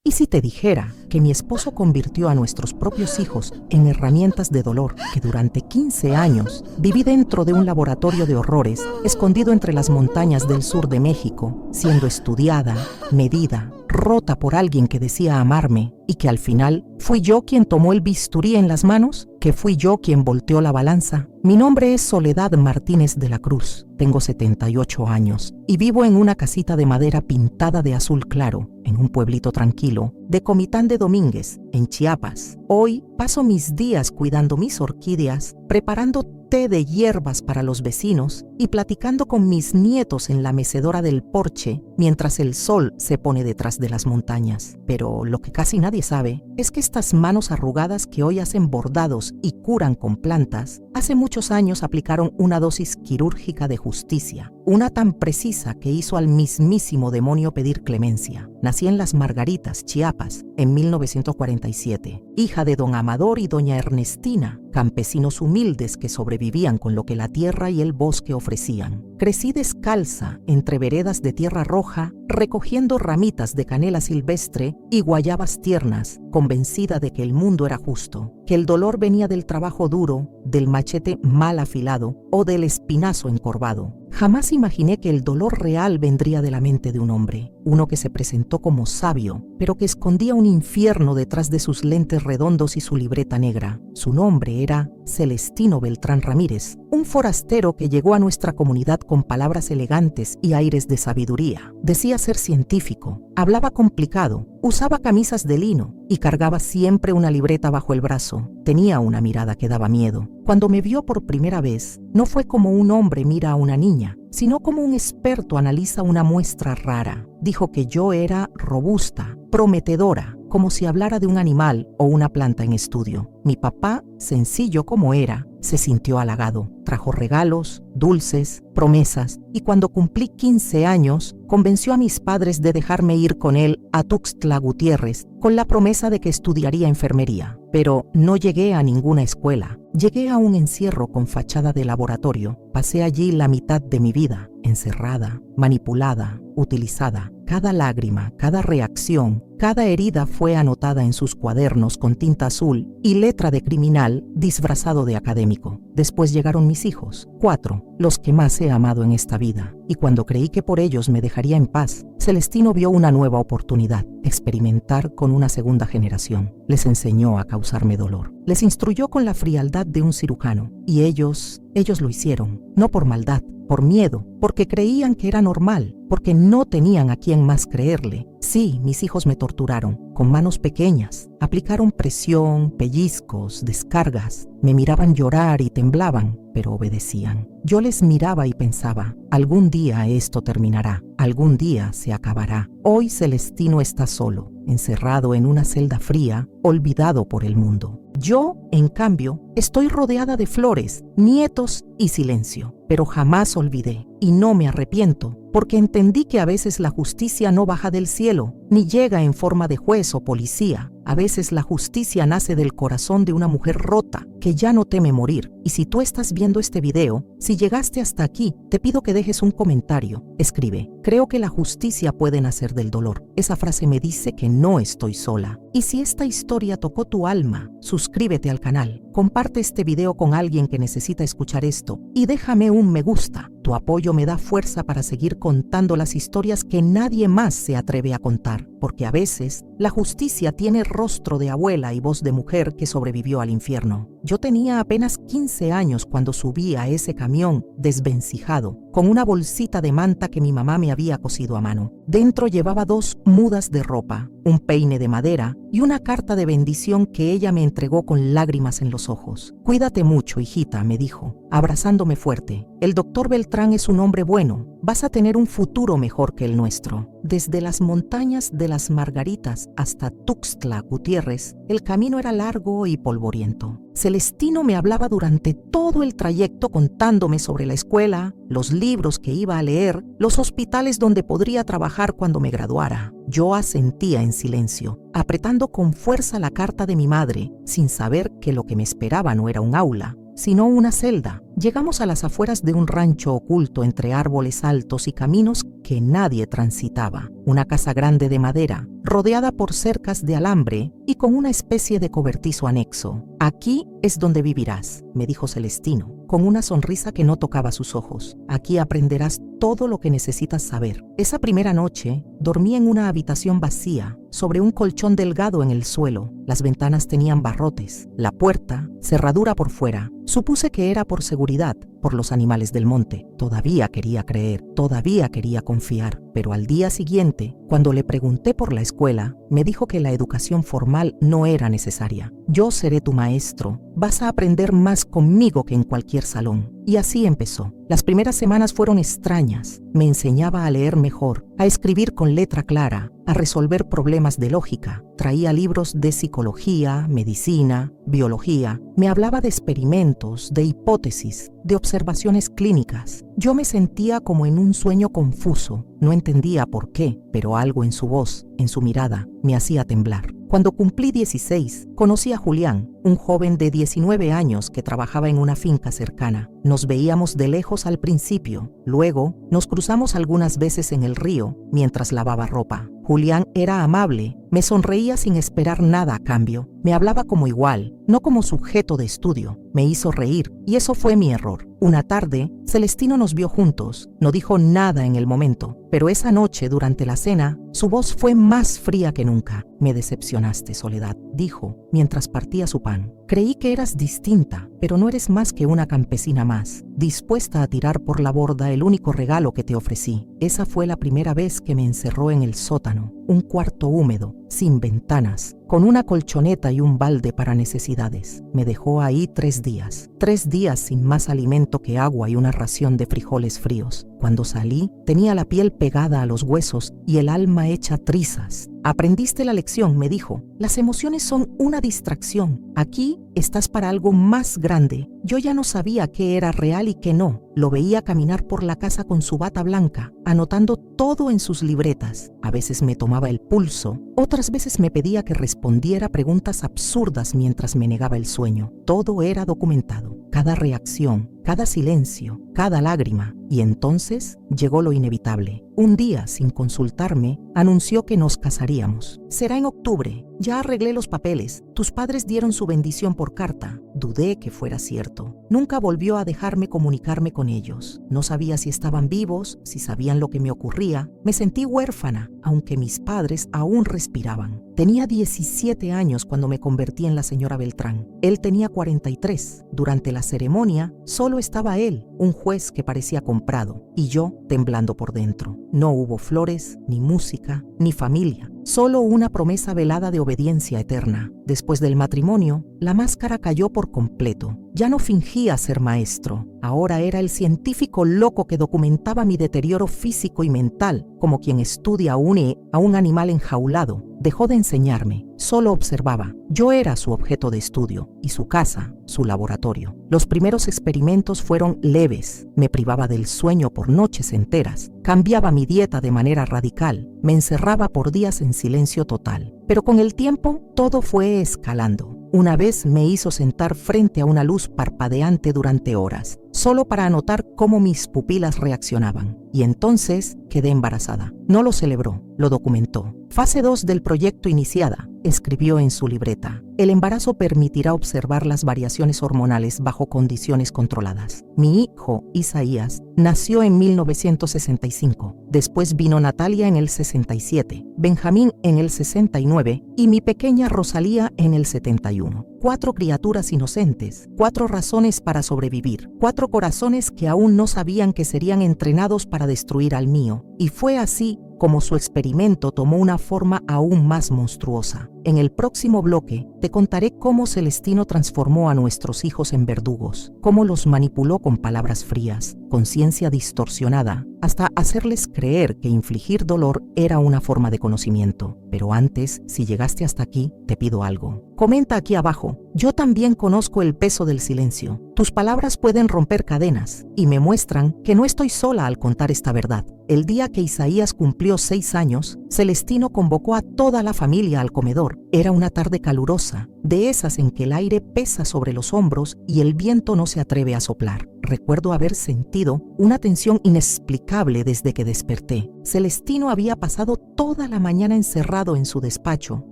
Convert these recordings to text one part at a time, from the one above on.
¿Y si te dijera que mi esposo convirtió a nuestros propios hijos en herramientas de dolor, que durante 15 años viví dentro de un laboratorio de horrores, escondido entre las montañas del sur de México, siendo estudiada, medida, rota por alguien que decía amarme, y que al final fui yo quien tomó el bisturí en las manos, que fui yo quien volteó la balanza? Mi nombre es Soledad Martínez de la Cruz, tengo 78 años y vivo en una casita de madera pintada de azul claro, en un pueblito tranquilo, de Comitán de Domínguez, en Chiapas. Hoy paso mis días cuidando mis orquídeas, preparando té de hierbas para los vecinos y platicando con mis nietos en la mecedora del porche mientras el sol se pone detrás de las montañas. Pero lo que casi nadie sabe es que estas manos arrugadas que hoy hacen bordados y curan con plantas, hace muchos años aplicaron una dosis quirúrgica de justicia, una tan precisa que hizo al mismísimo demonio pedir clemencia. Nací en Las Margaritas, Chiapas, en 1947, hija de don Amador y doña Ernestina, campesinos humildes que sobrevivían con lo que la tierra y el bosque ofrecían. Crecí descalza entre veredas de tierra roja, recogiendo ramitas de canela silvestre y guayabas tiernas, convencida de que el mundo era justo, que el dolor venía del trabajo duro, del machete mal afilado o del espinazo encorvado. Jamás imaginé que el dolor real vendría de la mente de un hombre, uno que se presentó como sabio, pero que escondía un infierno detrás de sus lentes redondos y su libreta negra. Su nombre era Celestino Beltrán Ramírez, un forastero que llegó a nuestra comunidad con palabras elegantes y aires de sabiduría. Decía ser científico, hablaba complicado, usaba camisas de lino y cargaba siempre una libreta bajo el brazo. Tenía una mirada que daba miedo. Cuando me vio por primera vez, no fue como un hombre mira a una niña, sino como un experto analiza una muestra rara. Dijo que yo era robusta, prometedora, como si hablara de un animal o una planta en estudio. Mi papá, sencillo como era, se sintió halagado. Trajo regalos, dulces, promesas, y cuando cumplí 15 años, convenció a mis padres de dejarme ir con él a Tuxtla Gutiérrez, con la promesa de que estudiaría enfermería. Pero no llegué a ninguna escuela. Llegué a un encierro con fachada de laboratorio. Pasé allí la mitad de mi vida, encerrada, manipulada, utilizada. Cada lágrima, cada reacción, cada herida fue anotada en sus cuadernos con tinta azul y letra de criminal disfrazado de académico. Después llegaron mis hijos, 4, los que más he amado en esta vida. Y cuando creí que por ellos me dejaría en paz, Celestino vio una nueva oportunidad, experimentar con una segunda generación. Les enseñó a causarme dolor. Les instruyó con la frialdad de un cirujano. Y ellos lo hicieron, no por maldad, por miedo, porque creían que era normal, porque no tenían a quién más creerle. Sí, mis hijos me torturaron, con manos pequeñas. Aplicaron presión, pellizcos, descargas. Me miraban llorar y temblaban, pero obedecían. Yo les miraba y pensaba, algún día esto terminará, algún día se acabará. Hoy Celestino está solo, encerrado en una celda fría, olvidado por el mundo. Yo, en cambio, estoy rodeada de flores, nietos y silencio, pero jamás olvidé y no me arrepiento, porque entendí que a veces la justicia no baja del cielo, ni llega en forma de juez o policía. A veces la justicia nace del corazón de una mujer rota que ya no teme morir. Y si tú estás viendo este video, si llegaste hasta aquí, te pido que dejes un comentario. Escribe, creo que la justicia puede nacer del dolor. Esa frase me dice que no estoy sola. Y si esta historia tocó tu alma, suscríbete al canal, comparte este video con alguien que necesita escuchar esto y déjame un me gusta. Tu apoyo me da fuerza para seguir contando las historias que nadie más se atreve a contar, porque a veces la justicia tiene rostro de abuela y voz de mujer que sobrevivió al infierno. Yo tenía apenas 15 años cuando subí a ese camión desvencijado, con una bolsita de manta que mi mamá me había cosido a mano. Dentro llevaba 2 mudas de ropa, un peine de madera y una carta de bendición que ella me entregó con lágrimas en los ojos. Cuídate mucho, hijita, me dijo, abrazándome fuerte. El doctor Beltrán es un hombre bueno. Vas a tener un futuro mejor que el nuestro. Desde las montañas de Las Margaritas hasta Tuxtla Gutiérrez, el camino era largo y polvoriento. Celestino me hablaba durante todo el trayecto contándome sobre la escuela, los libros que iba a leer, los hospitales donde podría trabajar cuando me graduara. Yo asentía en silencio, apretando con fuerza la carta de mi madre, sin saber que lo que me esperaba no era un aula, sino una celda, Llegamos a las afueras de un rancho oculto entre árboles altos y caminos que nadie transitaba. Una casa grande de madera, rodeada por cercas de alambre y con una especie de cobertizo anexo. «Aquí es donde vivirás», me dijo Celestino, con una sonrisa que no tocaba sus ojos. «Aquí aprenderás todo lo que necesitas saber». Esa primera noche, dormí en una habitación vacía, sobre un colchón delgado en el suelo. Las ventanas tenían barrotes, la puerta, cerradura por fuera. Supuse que era por seguridad, por los animales del monte. Todavía quería creer, todavía quería confiar. Pero al día siguiente, cuando le pregunté por la escuela, me dijo que la educación formal no era necesaria. «Yo seré tu maestro. Vas a aprender más conmigo que en cualquier salón». Y así empezó. Las primeras semanas fueron extrañas. Me enseñaba a leer mejor, a escribir con letra clara, a resolver problemas de lógica. Traía libros de psicología, medicina, biología. Me hablaba de experimentos, de hipótesis, de observaciones clínicas. Yo me sentía como en un sueño confuso. No entendía por qué, pero algo en su voz, en su mirada, me hacía temblar. Cuando cumplí 16, conocí a Julián, un joven de 19 años que trabajaba en una finca cercana. Nos veíamos de lejos al principio, luego nos cruzamos algunas veces en el río mientras lavaba ropa. Julián era amable, me sonreía sin esperar nada a cambio. Me hablaba como igual, no como sujeto de estudio. Me hizo reír y eso fue mi error. Una tarde, Celestino nos vio juntos. No dijo nada en el momento, pero esa noche durante la cena, su voz fue más fría que nunca. «Me decepcionaste, Soledad», dijo, mientras partía su pan. «Creí que eras distinta, pero no eres más que una campesina más, dispuesta a tirar por la borda el único regalo que te ofrecí». Esa fue la primera vez que me encerró en el sótano, un cuarto húmedo, sin ventanas, con una colchoneta y un balde para necesidades. Me dejó ahí 3 días. 3 días sin más alimento que agua y una ración de frijoles fríos. Cuando salí, tenía la piel pegada a los huesos y el alma hecha trizas. «Aprendiste la lección», me dijo. «Las emociones son una distracción. Aquí estás para algo más grande». Yo ya no sabía qué era real y qué no. Lo veía caminar por la casa con su bata blanca, anotando todo en sus libretas. A veces me tomaba el pulso, otras veces me pedía que respondiera preguntas absurdas mientras me negaba el sueño. Todo era documentado, cada reacción, cada silencio, cada lágrima. Y entonces llegó lo inevitable. Un día, sin consultarme, anunció que nos casaríamos. «Será en octubre. Ya arreglé los papeles. Tus padres dieron su bendición por carta». Dudé que fuera cierto. Nunca volvió a dejarme comunicarme con ellos. No sabía si estaban vivos, si sabían lo que me ocurría. Me sentí huérfana, aunque mis padres aún respiraban. Tenía 17 años cuando me convertí en la señora Beltrán. Él tenía 43. Durante la ceremonia, solo estaba él, un juez que parecía comprado, y yo temblando por dentro. No hubo flores, ni música, ni familia. Solo una promesa velada de obediencia eterna. Después del matrimonio, la máscara cayó por completo. Ya no fingía ser maestro. Ahora era el científico loco que documentaba mi deterioro físico y mental, como quien estudia a un animal enjaulado. Dejó de enseñarme, solo observaba. Yo era su objeto de estudio y su casa, su laboratorio. Los primeros experimentos fueron leves. Me privaba del sueño por noches enteras. Cambiaba mi dieta de manera radical. Me encerraba por días en silencio total. Pero con el tiempo, todo fue escalando. Una vez me hizo sentar frente a una luz parpadeante durante horas, solo para anotar cómo mis pupilas reaccionaban. Y entonces quedé embarazada. No lo celebró, lo documentó. Fase 2 del proyecto iniciada, escribió en su libreta. El embarazo permitirá observar las variaciones hormonales bajo condiciones controladas. Mi hijo, Isaías, nació en 1965. Después vino Natalia en el 67, Benjamín en el 69 y mi pequeña Rosalía en el 71. 4 criaturas inocentes, 4 razones para sobrevivir, 4 corazones que aún no sabían que serían entrenados para destruir al mío. Y fue así como su experimento tomó una forma aún más monstruosa. En el próximo bloque te contaré cómo Celestino transformó a nuestros hijos en verdugos, cómo los manipuló con palabras frías, conciencia distorsionada, hasta hacerles creer que infligir dolor era una forma de conocimiento. Pero antes, si llegaste hasta aquí, te pido algo. Comenta aquí abajo. Yo también conozco el peso del silencio. Tus palabras pueden romper cadenas y me muestran que no estoy sola al contar esta verdad. El día que Isaías cumplió 6 años, Celestino convocó a toda la familia al comedor. Era una tarde calurosa. de esas en que el aire pesa sobre los hombros y el viento no se atreve a soplar. Recuerdo haber sentido una tensión inexplicable desde que desperté. Celestino había pasado toda la mañana encerrado en su despacho,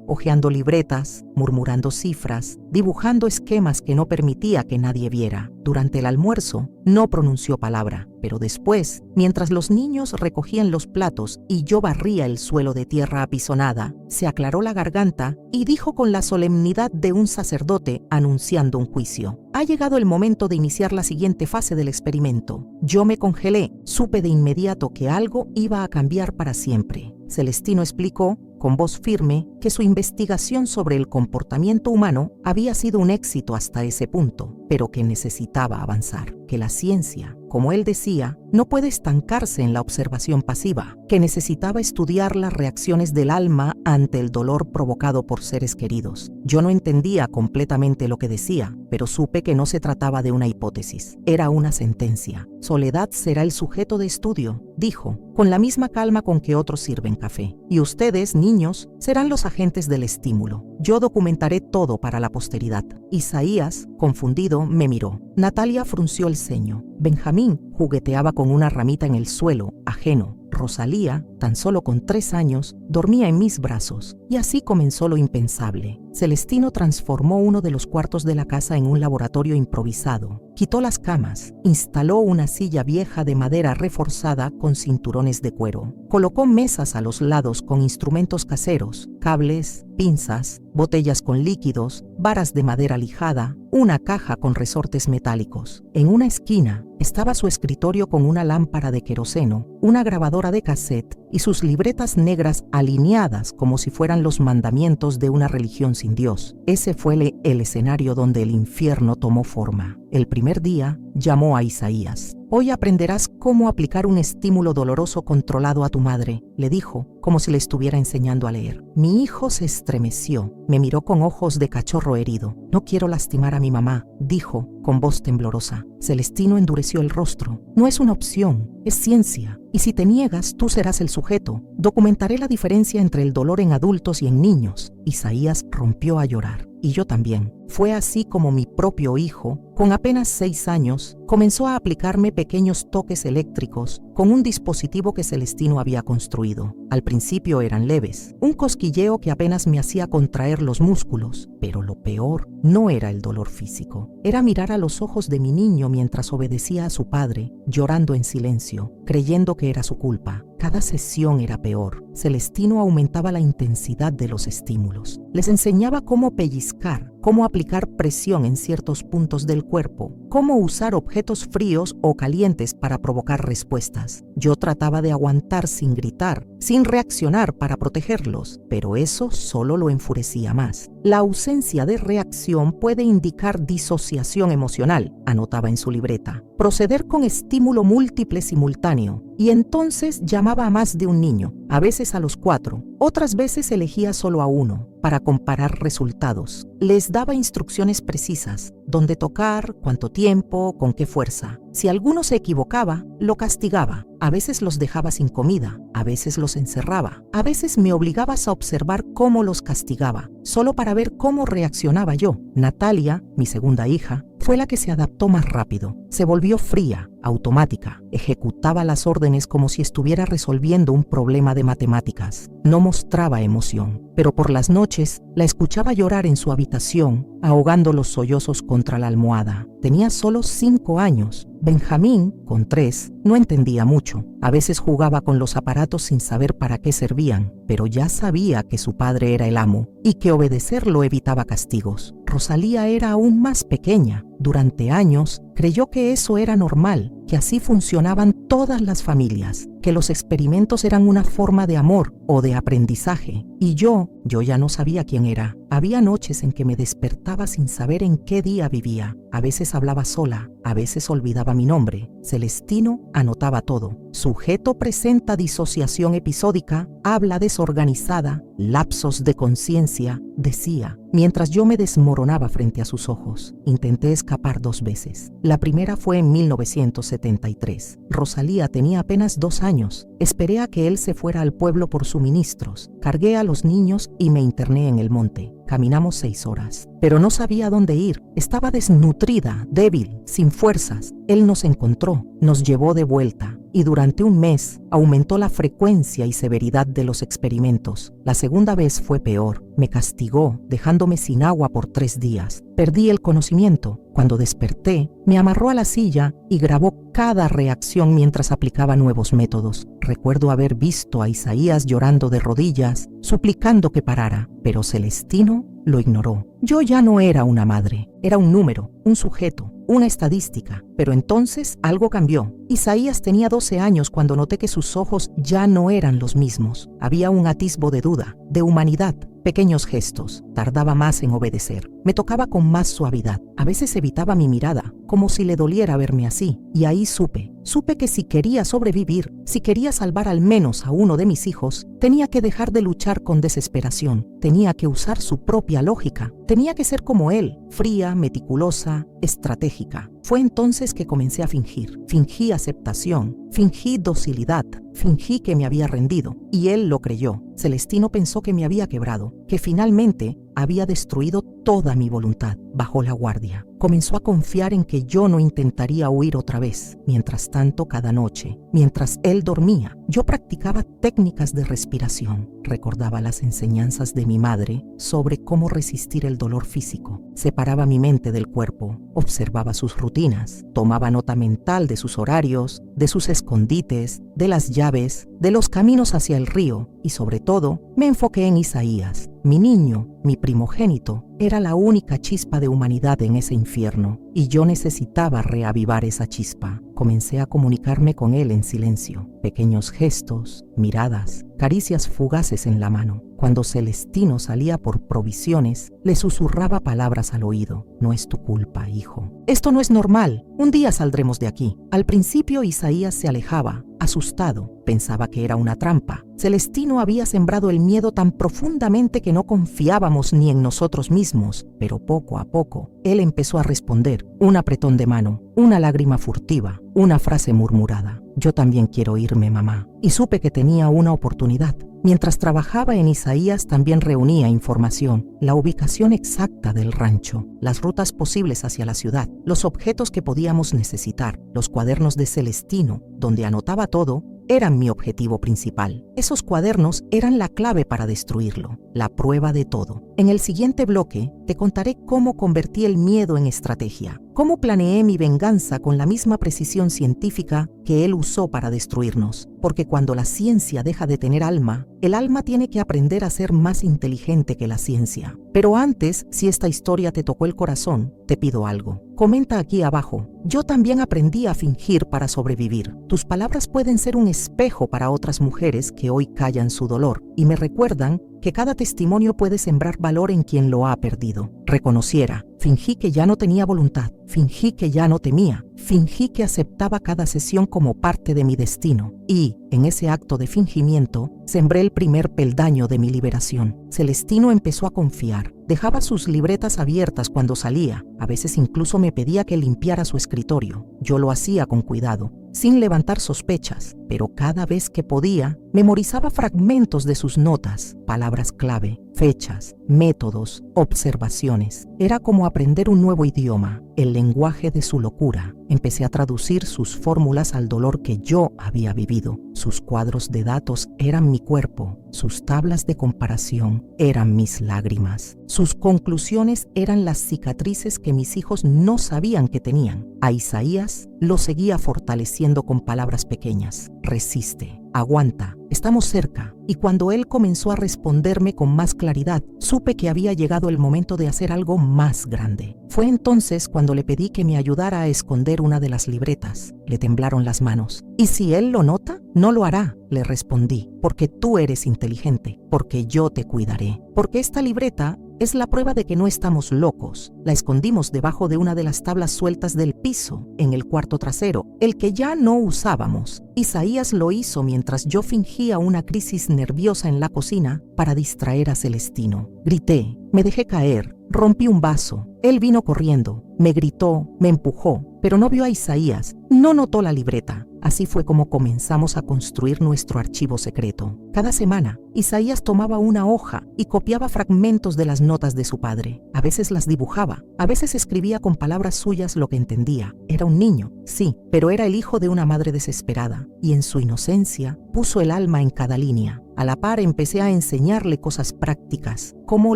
hojeando libretas, murmurando cifras, dibujando esquemas que no permitía que nadie viera. Durante el almuerzo no pronunció palabra, pero después, mientras los niños recogían los platos y yo barría el suelo de tierra apisonada, se aclaró la garganta y dijo con la solemnidad de un sacerdote anunciando un juicio: ha llegado el momento de iniciar la siguiente fase del experimento. Yo me congelé, supe de inmediato que algo iba a cambiar para siempre. Celestino explicó, con voz firme, que su investigación sobre el comportamiento humano había sido un éxito hasta ese punto, pero que necesitaba avanzar, que la ciencia, como él decía, no puede estancarse en la observación pasiva, que necesitaba estudiar las reacciones del alma ante el dolor provocado por seres queridos. Yo no entendía completamente lo que decía, pero supe que no se trataba de una hipótesis, era una sentencia. Soledad será el sujeto de estudio, dijo, con la misma calma con que otros sirven café. Y ustedes, niños, serán los agentes del estímulo. Yo documentaré todo para la posteridad. Isaías, confundido, me miró. Natalia frunció el ceño. Benjamín jugueteaba con una ramita en el suelo, ajeno. Rosalía, tan solo con 3 años, dormía en mis brazos, y así comenzó lo impensable. Celestino transformó uno de los cuartos de la casa en un laboratorio improvisado. Quitó las camas, instaló una silla vieja de madera reforzada con cinturones de cuero. Colocó mesas a los lados con instrumentos caseros, cables, pinzas, botellas con líquidos, varas de madera lijada, una caja con resortes metálicos. En una esquina estaba su escritorio con una lámpara de queroseno, una grabadora de cassette y sus libretas negras alineadas como si fueran los mandamientos de una religión sin Dios. Ese fue el escenario donde el infierno tomó forma. El primer día llamó a Isaías. Hoy aprenderás cómo aplicar un estímulo doloroso controlado a tu madre, le dijo, como si le estuviera enseñando a leer. Mi hijo se estremeció, me miró con ojos de cachorro herido. No quiero lastimar a mi mamá, dijo, con voz temblorosa. Celestino endureció el rostro. No es una opción, es ciencia. Y si te niegas, tú serás el sujeto. Documentaré la diferencia entre el dolor en adultos y en niños. Isaías rompió a llorar. Y yo también. Fue así como mi propio hijo, con apenas 6 años, comenzó a aplicarme pequeños toques eléctricos con un dispositivo que Celestino había construido. Al principio eran leves, un cosquilleo que apenas me hacía contraer los músculos, pero lo peor no era el dolor físico. Era mirar a los ojos de mi niño mientras obedecía a su padre, llorando en silencio, creyendo que era su culpa. Cada sesión era peor. Celestino aumentaba la intensidad de los estímulos. Les enseñaba cómo pellizcar, cómo aplicar presión en ciertos puntos del cuerpo, cómo usar objetos fríos o calientes para provocar respuestas. Yo trataba de aguantar sin gritar, sin reaccionar para protegerlos, pero eso solo lo enfurecía más. La ausencia de reacción puede indicar disociación emocional, anotaba en su libreta. Proceder con estímulo múltiple simultáneo. Y entonces llamaba a más de un niño, a veces a los 4, otras veces elegía solo a uno, para comparar resultados. Les daba instrucciones precisas, dónde tocar, cuánto tiempo, con qué fuerza. Si alguno se equivocaba, lo castigaba. A veces los dejaba sin comida, a veces los encerraba, a veces me obligabas a observar cómo los castigaba, solo para ver cómo reaccionaba yo. Natalia, mi segunda hija, fue la que se adaptó más rápido. Se volvió fría, automática, ejecutaba las órdenes como si estuviera resolviendo un problema de matemáticas. No mostraba emoción, pero por las noches la escuchaba llorar en su habitación, ahogando los sollozos contra la almohada. Tenía solo 5 años. Benjamín, con 3, no entendía mucho. A veces jugaba con los aparatos sin saber para qué servían, pero ya sabía que su padre era el amo y que obedecerlo evitaba castigos. Rosalía era aún más pequeña. Durante años creyó que eso era normal, que así funcionaban todas las familias, que los experimentos eran una forma de amor o de aprendizaje. Y yo ya no sabía quién era. Había noches en que me despertaba sin saber en qué día vivía. A veces hablaba sola, a veces olvidaba mi nombre. Celestino anotaba todo. Sujeto presenta disociación episódica, habla desorganizada, lapsos de conciencia, decía, mientras yo me desmoronaba frente a sus ojos. Intenté escapar 2 veces. La primera fue en 1970. 1973. Rosalía tenía apenas 2 años. Esperé a que él se fuera al pueblo por suministros. Cargué a los niños y me interné en el monte. Caminamos 6 horas, pero no sabía dónde ir. Estaba desnutrida, débil, sin fuerzas. Él nos encontró, nos llevó de vuelta. Y durante un mes aumentó la frecuencia y severidad de los experimentos. La segunda vez fue peor. Me castigó, dejándome sin agua por 3 días. Perdí el conocimiento. Cuando desperté, me amarró a la silla y grabó cada reacción mientras aplicaba nuevos métodos. Recuerdo haber visto a Isaías llorando de rodillas, suplicando que parara, pero Celestino lo ignoró. Yo ya no era una madre, era un número, un sujeto, una estadística. Pero entonces algo cambió. Isaías tenía 12 años cuando noté que sus ojos ya no eran los mismos. Había un atisbo de duda, de humanidad, pequeños gestos. Tardaba más en obedecer. Me tocaba con más suavidad. A veces evitaba mi mirada, como si le doliera verme así. Y ahí supe que si quería sobrevivir, si quería salvar al menos a uno de mis hijos, tenía que dejar de luchar con desesperación. Tenía que usar su propia lógica. Tenía que ser como él, fría, meticulosa, estratégica. Fue entonces que comencé a fingir. Fingí aceptación, fingí docilidad, fingí que me había rendido. Y él lo creyó. Celestino pensó que me había quebrado, que finalmente había destruido toda mi voluntad. Bajó la guardia. Comenzó a confiar en que yo no intentaría huir otra vez. Mientras tanto, cada noche, mientras él dormía, yo practicaba técnicas de respiración. Recordaba las enseñanzas de mi madre sobre cómo resistir el dolor físico. Separaba mi mente del cuerpo, observaba sus rutinas, tomaba nota mental de sus horarios, de sus escondites, de las llaves, de los caminos hacia el río y sobre todo me enfoqué en Isaías. Mi niño, mi primogénito, era la única chispa de humanidad en ese infierno y yo necesitaba reavivar esa chispa. Comencé a comunicarme con él en silencio, pequeños gestos, miradas, caricias fugaces en la mano. Cuando Celestino salía por provisiones, le susurraba palabras al oído. No es tu culpa, hijo. Esto no es normal. Un día saldremos de aquí. Al principio Isaías se alejaba, asustado. Pensaba que era una trampa. Celestino había sembrado el miedo tan profundamente que no confiábamos ni en nosotros mismos. Pero poco a poco, él empezó a responder. Un apretón de mano, una lágrima furtiva, una frase murmurada. Yo también quiero irme, mamá. Y supe que tenía una oportunidad. Mientras trabajaba en Isaías también reunía información, la ubicación exacta del rancho, las rutas posibles hacia la ciudad, los objetos que podíamos necesitar, los cuadernos de Celestino, donde anotaba todo, eran mi objetivo principal. Esos cuadernos eran la clave para destruirlo, la prueba de todo. En el siguiente bloque te contaré cómo convertí el miedo en estrategia, cómo planeé mi venganza con la misma precisión científica que él usó para destruirnos. Porque cuando la ciencia deja de tener alma, el alma tiene que aprender a ser más inteligente que la ciencia. Pero antes, si esta historia te tocó el corazón, te pido algo. Comenta aquí abajo. Yo también aprendí a fingir para sobrevivir. Tus palabras pueden ser un espejo para otras mujeres que hoy callan su dolor y me recuerdan que cada testimonio puede sembrar valor en quien lo ha perdido. Reconociera, fingí que ya no tenía voluntad, fingí que ya no temía, fingí que aceptaba cada sesión como parte de mi destino y, en ese acto de fingimiento, sembré el primer peldaño de mi liberación. Celestino empezó a confiar. Dejaba sus libretas abiertas cuando salía. A veces incluso me pedía que limpiara su escritorio. Yo lo hacía con cuidado, sin levantar sospechas, pero cada vez que podía, memorizaba fragmentos de sus notas, palabras clave, fechas, métodos, observaciones. Era como aprender un nuevo idioma, el lenguaje de su locura. Empecé a traducir sus fórmulas al dolor que yo había vivido. Sus cuadros de datos eran mi cuerpo, sus tablas de comparación eran mis lágrimas. Sus conclusiones eran las cicatrices que mis hijos no sabían que tenían. A Isaías lo seguía fortaleciendo con palabras pequeñas. Resiste, aguanta, estamos cerca. Y cuando él comenzó a responderme con más claridad, supe que había llegado el momento de hacer algo más grande. Fue entonces cuando le pedí que me ayudara a esconder una de las libretas. Le temblaron las manos. ¿Y si él lo nota? No lo hará, le respondí, porque tú eres inteligente, porque yo te cuidaré. Porque esta libreta es la prueba de que no estamos locos. La escondimos debajo de una de las tablas sueltas del piso, en el cuarto trasero, el que ya no usábamos. Isaías lo hizo mientras yo fingía una crisis nerviosa en la cocina para distraer a Celestino. Grité, me dejé caer, rompí un vaso, Él vino corriendo, me gritó, me empujó, pero no vio a Isaías, no notó la libreta. Así fue como comenzamos a construir nuestro archivo secreto. Cada semana, Isaías tomaba una hoja y copiaba fragmentos de las notas de su padre. A veces las dibujaba, a veces escribía con palabras suyas lo que entendía. Era un niño, sí, pero era el hijo de una madre desesperada, y en su inocencia puso el alma en cada línea. A la par empecé a enseñarle cosas prácticas, cómo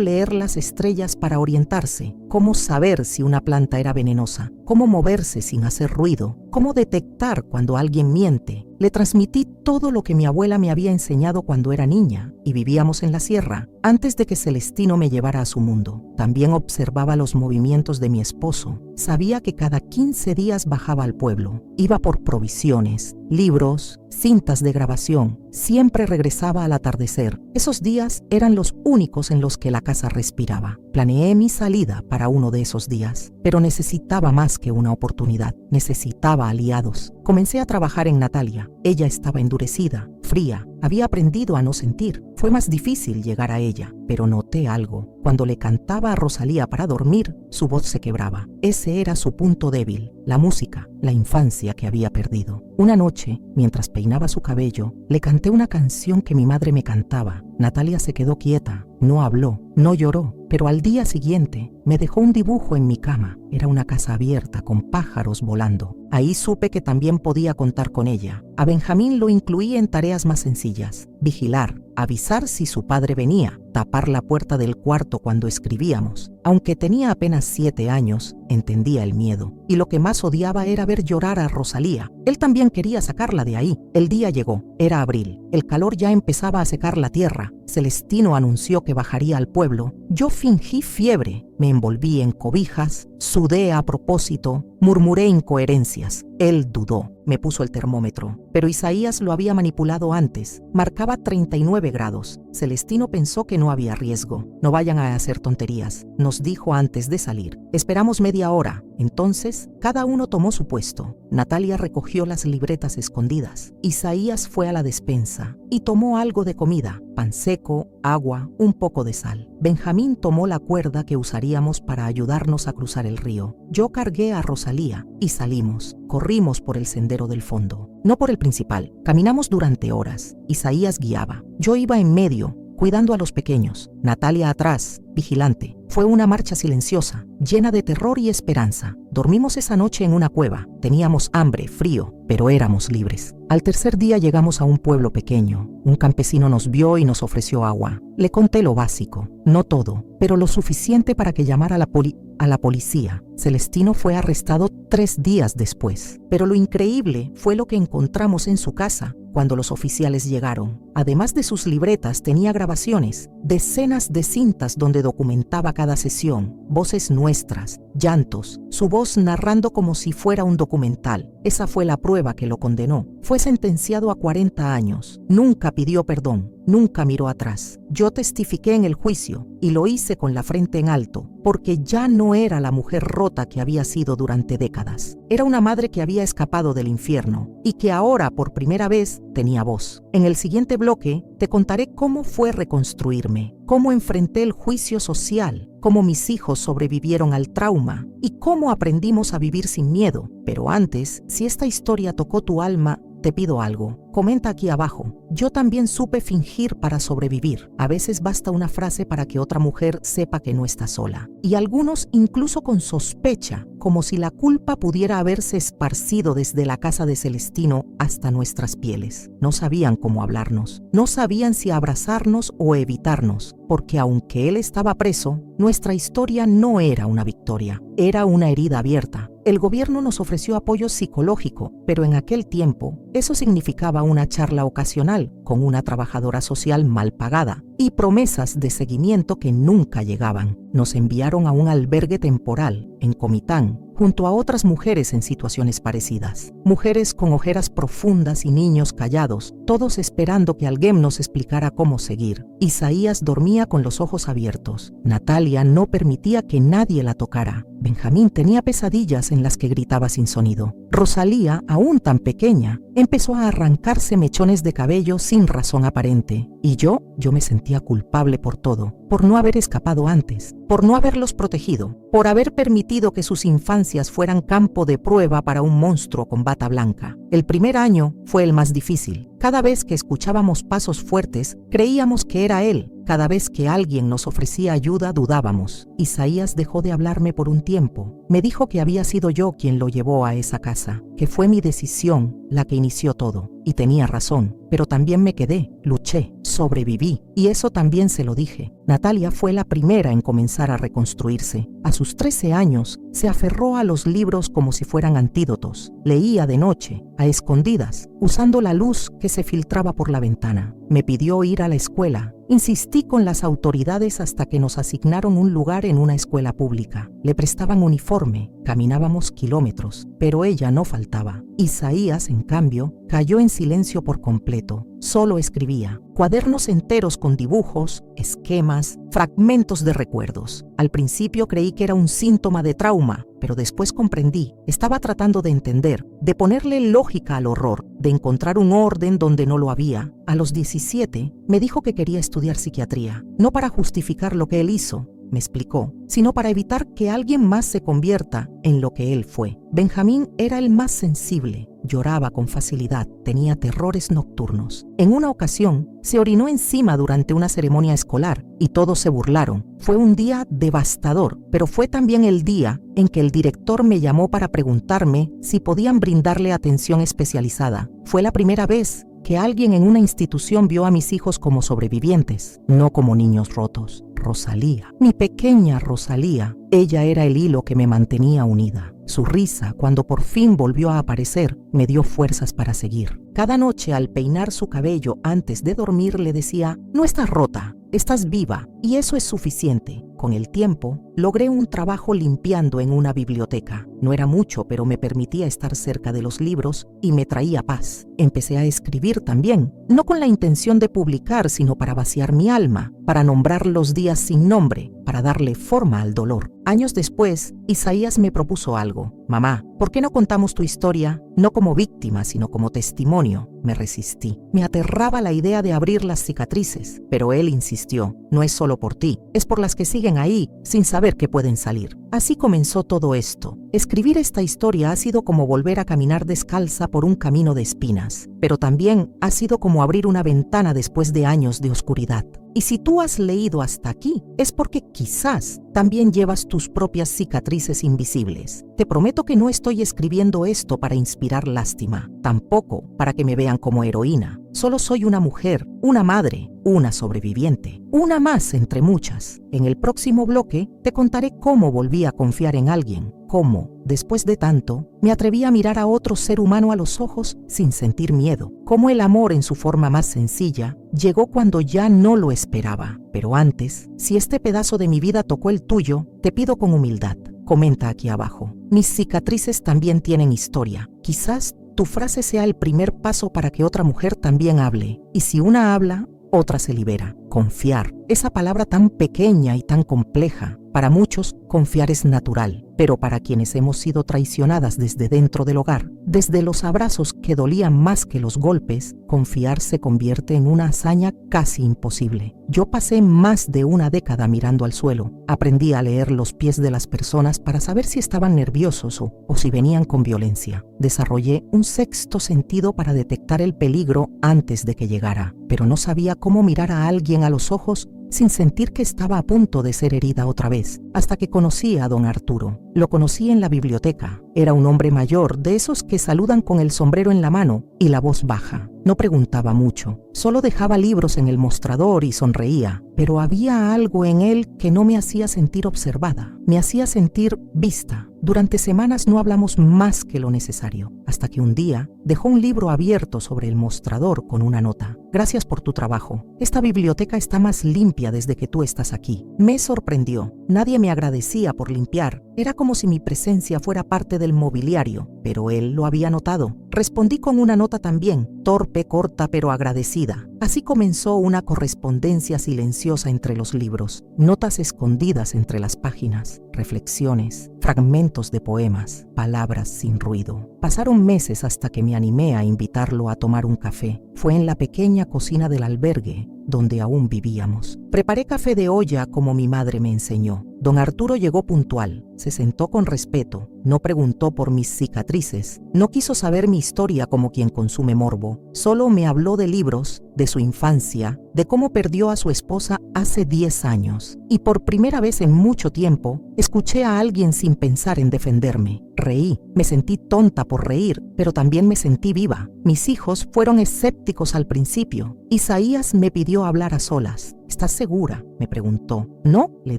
leer las estrellas para orientarse, cómo saber si una planta era venenosa, cómo moverse sin hacer ruido, cómo detectar cuando alguien miente. Le transmití todo lo que mi abuela me había enseñado cuando era niña y vivíamos en la sierra, antes de que Celestino me llevara a su mundo. También observaba los movimientos de mi esposo. Sabía que cada 15 días bajaba al pueblo. Iba por provisiones, libros, cintas de grabación. Siempre regresaba al atardecer. Esos días eran los únicos en los que la casa respiraba. Planeé mi salida para uno de esos días, pero necesitaba más que una oportunidad. Necesitaba aliados. Comencé a trabajar en Natalia. Ella estaba endurecida, fría, había aprendido a no sentir. Fue más difícil llegar a ella, pero noté algo. Cuando le cantaba a Rosalía para dormir, su voz se quebraba. Ese era su punto débil, la música, la infancia que había perdido. Una noche, mientras peinaba su cabello, le canté una canción que mi madre me cantaba. Natalia se quedó quieta, no habló, no lloró, pero al día siguiente me dejó un dibujo en mi cama. Era una casa abierta con pájaros volando. Ahí supe que también podía contar con ella. A Benjamín lo incluí en tareas más sencillas: vigilar, avisar si su padre venía, tapar la puerta del cuarto cuando escribíamos. Aunque tenía apenas 7 años, entendía el miedo, y lo que más odiaba era ver llorar a Rosalía. Él también quería sacarla de ahí. El día llegó, era abril, el calor ya empezaba a secar la tierra. Celestino anunció que bajaría al pueblo. Yo fingí fiebre, me envolví en cobijas, sudé a propósito, murmuré incoherencias. Él dudó, me puso el termómetro, pero Isaías lo había manipulado antes. Marcaba 39 grados. Celestino pensó que no había riesgo. No vayan a hacer tonterías, nos dijo antes de salir. Esperamos media hora. Entonces, cada uno tomó su puesto. Natalia recogió las libretas escondidas. Isaías fue a la despensa y tomó algo de comida: pan seco, agua, un poco de sal. Benjamín tomó la cuerda que usaríamos para ayudarnos a cruzar el río. Yo cargué a Rosalía y salimos. Corrimos por el sendero del fondo, no por el principal. Caminamos durante horas. Isaías guiaba. Yo iba en medio, cuidando a los pequeños. Natalia atrás, vigilante. Fue una marcha silenciosa, llena de terror y esperanza. Dormimos esa noche en una cueva. Teníamos hambre, frío, pero éramos libres. Al tercer día llegamos a un pueblo pequeño. Un campesino nos vio y nos ofreció agua. Le conté lo básico, no todo, pero lo suficiente para que llamara a la policía. Celestino fue arrestado 3 días después. Pero lo increíble fue lo que encontramos en su casa cuando los oficiales llegaron. Además de sus libretas, tenía grabaciones, decenas de cintas donde documentaba cada sesión, voces nuestras, llantos, su voz narrando como si fuera un documental. Esa fue la prueba que lo condenó. Fue sentenciado a 40 años. Nunca pidió perdón, nunca miró atrás. Yo testifiqué en el juicio y lo hice con la frente en alto, porque ya no era la mujer rota que había sido durante décadas. Era una madre que había escapado del infierno y que ahora por primera vez tenía voz. En el siguiente bloque te contaré cómo fue reconstruirme, cómo enfrenté el juicio social, cómo mis hijos sobrevivieron al trauma y cómo aprendimos a vivir sin miedo. Pero antes, si esta historia tocó tu alma, te pido algo. Comenta aquí abajo. Yo también supe fingir para sobrevivir. A veces basta una frase para que otra mujer sepa que no está sola. Y algunos incluso con sospecha, como si la culpa pudiera haberse esparcido desde la casa de Celestino hasta nuestras pieles. No sabían cómo hablarnos. No sabían si abrazarnos o evitarnos, porque aunque él estaba preso, nuestra historia no era una victoria. Era una herida abierta. El gobierno nos ofreció apoyo psicológico, pero en aquel tiempo eso significaba una charla ocasional con una trabajadora social mal pagada y promesas de seguimiento que nunca llegaban. Nos enviaron a un albergue temporal en Comitán, junto a otras mujeres en situaciones parecidas. Mujeres con ojeras profundas y niños callados, todos esperando que alguien nos explicara cómo seguir. Isaías dormía con los ojos abiertos. Natalia no permitía que nadie la tocara. Benjamín tenía pesadillas en las que gritaba sin sonido. Rosalía, aún tan pequeña, empezó a arrancarse mechones de cabello sin razón aparente. Y yo me sentía culpable por todo, por no haber escapado antes, por no haberlos protegido, por haber permitido que sus infancias fueran campo de prueba para un monstruo con bata blanca. El primer año fue el más difícil. Cada vez que escuchábamos pasos fuertes, creíamos que era él. Cada vez que alguien nos ofrecía ayuda, dudábamos. Isaías dejó de hablarme por un tiempo. Me dijo que había sido yo quien lo llevó a esa casa, que fue mi decisión la que inició todo. Y tenía razón, pero también me quedé, luché, sobreviví, y eso también se lo dije. Natalia fue la primera en comenzar a reconstruirse. A sus 13 años, se aferró a los libros como si fueran antídotos. Leía de noche, a escondidas, usando la luz que se filtraba por la ventana. Me pidió ir a la escuela. Insistí con las autoridades hasta que nos asignaron un lugar en una escuela pública. Le prestaban uniforme, caminábamos kilómetros, pero ella no faltaba. Isaías, en cambio, cayó en silencio por completo. Solo escribía, cuadernos enteros con dibujos, esquemas, fragmentos de recuerdos. Al principio creí que era un síntoma de trauma, pero después comprendí. Estaba tratando de entender, de ponerle lógica al horror, de encontrar un orden donde no lo había. A los 17, me dijo que quería estudiar psiquiatría, no para justificar lo que él hizo, me explicó, sino para evitar que alguien más se convierta en lo que él fue. Benjamín era el más sensible, lloraba con facilidad, tenía terrores nocturnos. En una ocasión, se orinó encima durante una ceremonia escolar y todos se burlaron. Fue un día devastador, pero fue también el día en que el director me llamó para preguntarme si podían brindarle atención especializada. Fue la primera vez que alguien en una institución vio a mis hijos como sobrevivientes, no como niños rotos. Rosalía, mi pequeña Rosalía, ella era el hilo que me mantenía unida. Su risa, cuando por fin volvió a aparecer, me dio fuerzas para seguir. Cada noche, al peinar su cabello antes de dormir, le decía, no estás rota, estás viva, y eso es suficiente. Con el tiempo, logré un trabajo limpiando en una biblioteca. No era mucho, pero me permitía estar cerca de los libros y me traía paz. Empecé a escribir también, no con la intención de publicar, sino para vaciar mi alma, para nombrar los días sin nombre, para darle forma al dolor. Años después, Isaías me propuso algo. Mamá, ¿por qué no contamos tu historia, no como víctima, sino como testimonio? Me resistí. Me aterraba la idea de abrir las cicatrices, pero él insistió. No es solo por ti, es por las que siguen ahí, sin saber que pueden salir. Así comenzó todo esto. Escribir esta historia ha sido como volver a caminar descalza por un camino de espinas, pero también ha sido como abrir una ventana después de años de oscuridad. Y si tú has leído hasta aquí, es porque quizás también llevas tus propias cicatrices invisibles. Te prometo que no estoy escribiendo esto para inspirar lástima, tampoco para que me vean como heroína. Solo soy una mujer, una madre, una sobreviviente, una más entre muchas. En el próximo bloque te contaré cómo volví a confiar en alguien, cómo, después de tanto, me atreví a mirar a otro ser humano a los ojos sin sentir miedo, cómo el amor en su forma más sencilla llegó cuando ya no lo esperaba. Pero antes, si este pedazo de mi vida tocó el tuyo, te pido con humildad, comenta aquí abajo. Mis cicatrices también tienen historia. Quizás tu frase sea el primer paso para que otra mujer también hable. Y si una habla, otra se libera. Confiar, esa palabra tan pequeña y tan compleja. Para muchos, confiar es natural, pero para quienes hemos sido traicionadas desde dentro del hogar, desde los abrazos que dolían más que los golpes, confiar se convierte en una hazaña casi imposible. Yo pasé más de una década mirando al suelo. Aprendí a leer los pies de las personas para saber si estaban nerviosos o si venían con violencia. Desarrollé un sexto sentido para detectar el peligro antes de que llegara, pero no sabía cómo mirar a alguien a los ojos sin sentir que estaba a punto de ser herida otra vez, hasta que conocí a don Arturo. Lo conocí en la biblioteca. Era un hombre mayor, de esos que saludan con el sombrero en la mano y la voz baja. No preguntaba mucho, solo dejaba libros en el mostrador y sonreía, pero había algo en él que no me hacía sentir observada, me hacía sentir vista. Durante semanas no hablamos más que lo necesario, hasta que un día dejó un libro abierto sobre el mostrador con una nota. Gracias por tu trabajo. Esta biblioteca está más limpia desde que tú estás aquí. Me sorprendió. Nadie me agradecía por limpiar. Era como si mi presencia fuera parte del mobiliario, pero él lo había notado. Respondí con una nota también, torpe, corta, pero agradecida. Así comenzó una correspondencia silenciosa entre los libros, notas escondidas entre las páginas, reflexiones, fragmentos de poemas, palabras sin ruido. Pasaron meses hasta que me animé a invitarlo a tomar un café. Fue en la pequeña cocina del albergue, donde aún vivíamos. Preparé café de olla como mi madre me enseñó. Don Arturo llegó puntual, se sentó con respeto, no preguntó por mis cicatrices, no quiso saber mi historia como quien consume morbo, solo me habló de libros, de su infancia, de cómo perdió a su esposa hace 10 años. Y por primera vez en mucho tiempo, escuché a alguien sin pensar en defenderme. Reí, me sentí tonta por reír, pero también me sentí viva. Mis hijos fueron escépticos al principio. Isaías me pidió hablar a solas. ¿Estás segura?, me preguntó. No, le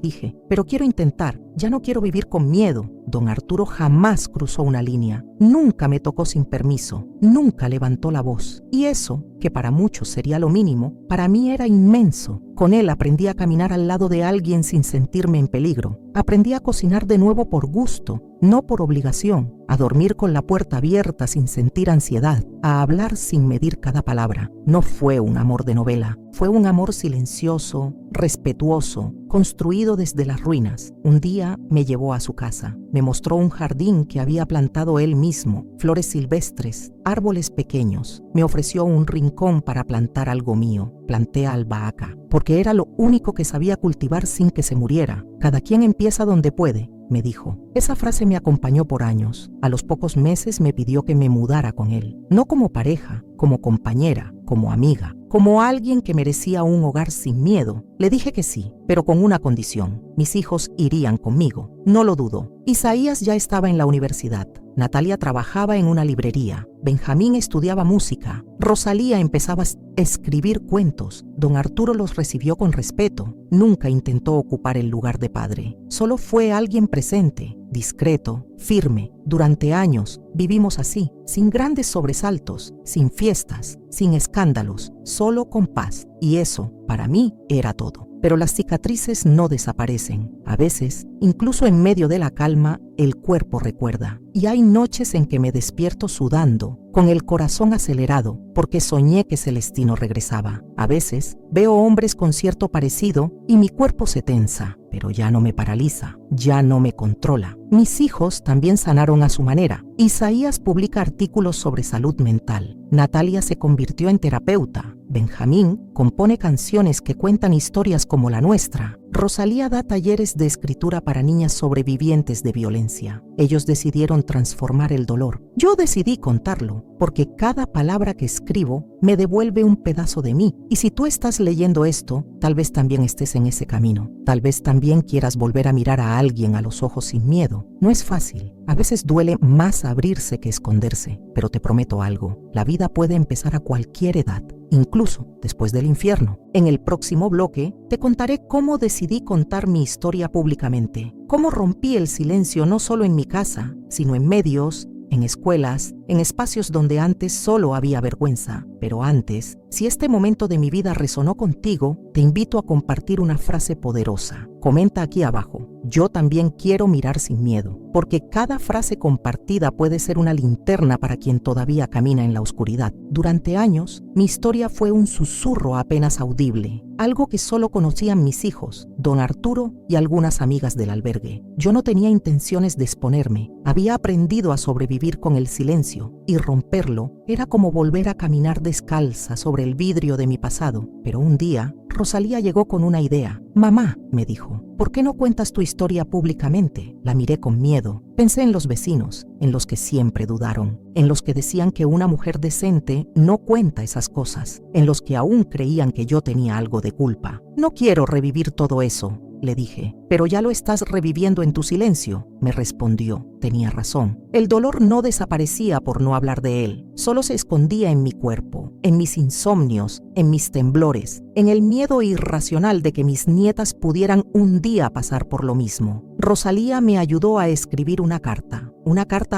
dije, pero quiero intentar. Ya no quiero vivir con miedo. Don Arturo jamás cruzó una línea. Nunca me tocó sin permiso. Nunca levantó la voz. Y eso, que para muchos sería lo mínimo, para mí era inmenso. Con él aprendí a caminar al lado de alguien sin sentirme en peligro. Aprendí a cocinar de nuevo por gusto, no por obligación, a dormir con la puerta abierta sin sentir ansiedad, a hablar sin medir cada palabra. No fue un amor de novela, fue un amor silencioso, respetuoso, construido desde las ruinas. Un día me llevó a su casa. Me mostró un jardín que había plantado él mismo, flores silvestres, árboles pequeños. Me ofreció un rincón para plantar algo mío. Planté albahaca, porque era lo único que sabía cultivar sin que se muriera. Cada quien empieza donde puede, me dijo. Esa frase me acompañó por años. A los pocos meses me pidió que me mudara con él. No como pareja, como compañera, como amiga, como alguien que merecía un hogar sin miedo. Le dije que sí, pero con una condición. Mis hijos irían conmigo. No lo dudó. Isaías ya estaba en la universidad. Natalia trabajaba en una librería. Benjamín estudiaba música. Rosalía empezaba a escribir cuentos. Don Arturo los recibió con respeto. Nunca intentó ocupar el lugar de padre. Solo fue alguien presente, discreto, firme. Durante años vivimos así, sin grandes sobresaltos, sin fiestas, sin escándalos, solo con paz. Y eso, para mí, era todo. Pero las cicatrices no desaparecen. A veces, incluso en medio de la calma, el cuerpo recuerda. Y hay noches en que me despierto sudando, con el corazón acelerado, porque soñé que Celestino regresaba. A veces, veo hombres con cierto parecido y mi cuerpo se tensa, pero ya no me paraliza, ya no me controla. Mis hijos también sanaron a su manera. Isaías publica artículos sobre salud mental. Natalia se convirtió en terapeuta. Benjamín compone canciones que cuentan historias como la nuestra. Rosalía da talleres de escritura para niñas sobrevivientes de violencia. Ellos decidieron transformar el dolor. Yo decidí contarlo, porque cada palabra que escribo me devuelve un pedazo de mí. Y si tú estás leyendo esto, tal vez también estés en ese camino. Tal vez también quieras volver a mirar a alguien a los ojos sin miedo. No es fácil. A veces duele más abrirse que esconderse. Pero te prometo algo, la vida puede empezar a cualquier edad, incluso después del infierno. En el próximo bloque te contaré cómo decidí contar mi historia públicamente, cómo rompí el silencio no solo en mi casa, sino en medios, en escuelas, en espacios donde antes solo había vergüenza. Pero antes, si este momento de mi vida resonó contigo, te invito a compartir una frase poderosa. Comenta aquí abajo: yo también quiero mirar sin miedo, porque cada frase compartida puede ser una linterna para quien todavía camina en la oscuridad. Durante años, mi historia fue un susurro apenas audible, algo que solo conocían mis hijos, don Arturo y algunas amigas del albergue. Yo no tenía intenciones de exponerme, había aprendido a sobrevivir con el silencio, y romperlo era como volver a caminar descalza sobre el vidrio de mi pasado. Pero un día, Rosalía llegó con una idea. Mamá, me dijo, ¿por qué no cuentas tu historia públicamente? La miré con miedo. Pensé en los vecinos, en los que siempre dudaron, en los que decían que una mujer decente no cuenta esas cosas, en los que aún creían que yo tenía algo de culpa. No quiero revivir todo eso, le dije. Pero ya lo estás reviviendo en tu silencio, me respondió. Tenía razón. El dolor no desaparecía por no hablar de él, solo se escondía en mi cuerpo, en mis insomnios, en mis temblores, en el miedo irracional de que mis nietas pudieran un día pasar por lo mismo. Rosalía me ayudó a escribir una carta